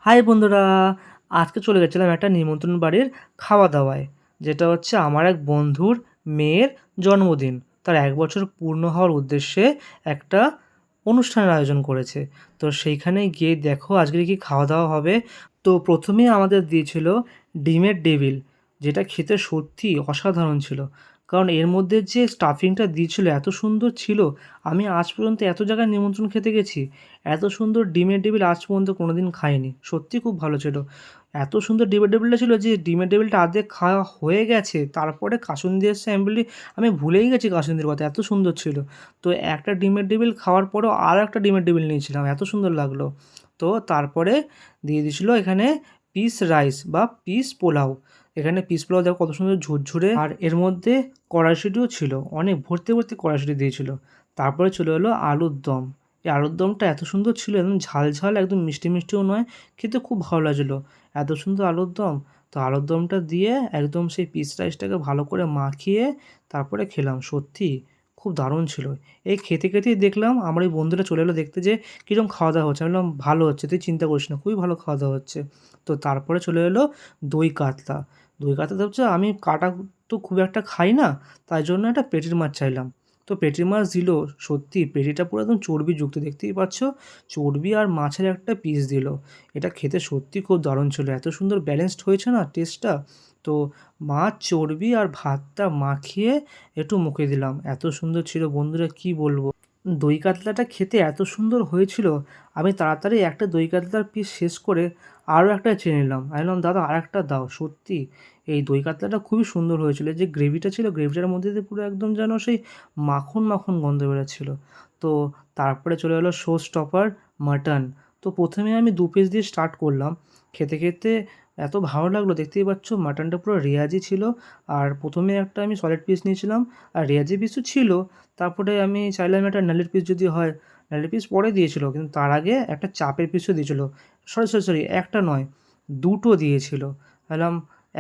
High বন্ধুরা, আজকে চলে গেছিলাম একটা নিমন্ত্রণ বাড়ির খাওয়া দাওয়ায়। যেটা হচ্ছে আমার এক বন্ধুর মেয়ের জন্মদিন। তার ১ বছর পূর্ণ হওয়ার উদ্দেশ্যে একটা অনুষ্ঠানের আয়োজন করেছে। তো সেইখানে গিয়ে দেখো আজকে কি খাওয়া দাওয়া হবে। তো প্রথমেই আমাদের দিয়েছিল ডিমের ডেভিল, যেটা খেতে সত্যিই অসাধারণ ছিল। কারণ এর মধ্যে যে স্টাফিংটা দিয়েছিল এত সুন্দর ছিল, আমি আজ পর্যন্ত এত জায়গায় নিমন্ত্রণ খেতে গেছি, এত সুন্দর ডিমের ডেভিল আজ পর্যন্ত কোনোদিন খাইনি। সত্যিই খুব ভালো ছিল। এত সুন্দর ডিমের ডেভিলটা ছিল যে ডিমের ডেভিলটা অর্ধেক খাওয়া হয়ে গেছে, তারপরে কাসুন্দি এসছে, আমি ভুলেই গেছি কাসুন্দির কথা, এত সুন্দর ছিল। তো একটা ডিমের ডেভিল খাওয়ার পরেও আরও একটা ডিমের ডেভিল নিয়েছিলাম, এত সুন্দর লাগলো। তো তারপরে দিয়ে দিয়েছিল এখানে পিস রাইস বা পিস পোলাও। এখানে পিস পোলাও দেখো কত সুন্দর ঝুরঝুরে, আর এর মধ্যে কড়াইশুঁটিও ছিল, অনেক ভর্তি ভর্তি কড়াইশুঁটি দিয়েছিল। তারপরে চলে এলো আলুর দম। এই আলুর দমটা এত সুন্দর ছিল, একদম ঝাল ঝাল, একদম মিষ্টি মিষ্টিও নয়, খেতে খুব ভালো লাগছিলো। এত সুন্দর আলুর দম। তো আলুর দমটা দিয়ে একদম সেই পিস রাইসটাকে ভালো করে মাখিয়ে তারপরে খেলাম, সত্যি খুব দারুণ ছিল। এই খেতে খেতেই দেখলাম আমার ওই বন্ধুটা চলে এলো দেখতে যে কীরকম খাওয়া দাওয়া হচ্ছে। আমি বললাম ভালো হচ্ছে, তুই চিন্তা করিস না, খুবই ভালো খাওয়া দাওয়া হচ্ছে। তো তারপরে চলে এলো দই কাতলা। দই কাতলাতে হচ্ছে আমি কাটা তো খুব একটা খাই না, তাই জন্য একটা পেটির মাছ চাইলাম। তো পেটির মাছ দিল, সত্যি পেটিটা পুরো একদম চর্বিযুক্ত, দেখতেই পাচ্ছ, চর্বি আর মাছের একটা পিস দিল। এটা খেতে সত্যি খুব দারুণ ছিল, এত সুন্দর ব্যালেন্সড হয়েছে না টেস্টটা। তো মাছ, চর্বি আর ভাতটা মাখিয়ে একটু মুখে দিলাম, এত সুন্দর ছিল বন্ধুরা, কি বলবো। দই কাতলাটা খেতে এত সুন্দর হয়েছিল, আমি তাড়াতাড়ি একটা দই কাতলার পিস শেষ করে আরও একটা চেয়ে নিলাম। আমি বললাম দাদা আর একটা দাও। সত্যি এই দই কাতলাটা খুবই সুন্দর হয়েছিল, যে গ্রেভিটা ছিল গ্রেভিটার মধ্যে দিয়ে পুরো একদম যেন সেই মাখন মাখন গন্ধ বেরোচ্ছিল। তো তারপরে চলে এলো শো স্টপার মাটন। তো প্রথমে আমি ২ পিস দিয়ে স্টার্ট করলাম। খেতে খেতে এত ভালো লাগলো, দেখতেই পাচ্ছ মাটনটা পুরো রেয়াজি ছিল। আর প্রথমে একটা আমি সলিড পিস নিয়েছিলাম, আর রেয়াজি পিসও ছিল। তারপরে আমি চাইলাম একটা নালির পিস যদি হয়, নালির পিস পরে দিয়েছিল, কিন্তু তার আগে একটা চাপের পিসও দিয়েছিল। সরি সরি সরি, একটা নয়, দুটো দিয়েছিল। ভাবলাম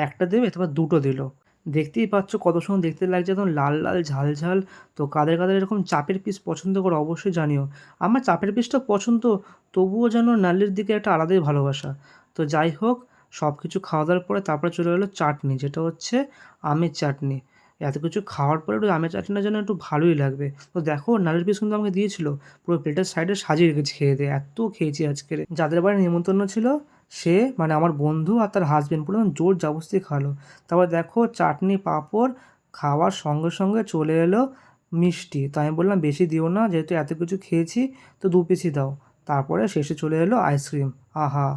একটা দেবে, তারপর দুটো দিল। দেখতেই পাচ্ছ কত সুন্দর দেখতে লাগছে, একদম লাল লাল ঝাল ঝাল। তো কাদের কাদের এরকম চাপের পিস পছন্দ করো অবশ্যই জানিও। আমার চাপের পিসটা পছন্দ, তবুও যেন নালির দিকে একটা আলাদাই ভালোবাসা। তো যাই হোক, সব কিছু খাওয়া দাওয়ার পরে তারপরে চলে এলো চাটনি, যেটা হচ্ছে আমের চাটনি। এত কিছু খাওয়ার পরে একটু আমের চাটনিটা যেন একটু ভালোই লাগবে। তো দেখো নালের পিস কিন্তু আমাকে দিয়েছিল, পুরো প্লেটের সাইডে সাজিয়ে রেখেছি খেয়ে দিয়ে, এত খেয়েছি আজকের। যাদের বাড়ি নিমন্ত্রণ ছিল সে মানে আমার বন্ধু আর তার হাজবেন্ড পুরো জোর জবরদস্তি খাওয়ালো। তারপর দেখো চাটনি, পাঁপড়, খাওয়ার সঙ্গে সঙ্গে চলে এলো মিষ্টি। তো আমি বললাম বেশি দিও না, যেহেতু এত কিছু খেয়েছি, তো ২ পিসই দাও। তারপরে শেষে চলে এলো আইসক্রিম। আহা!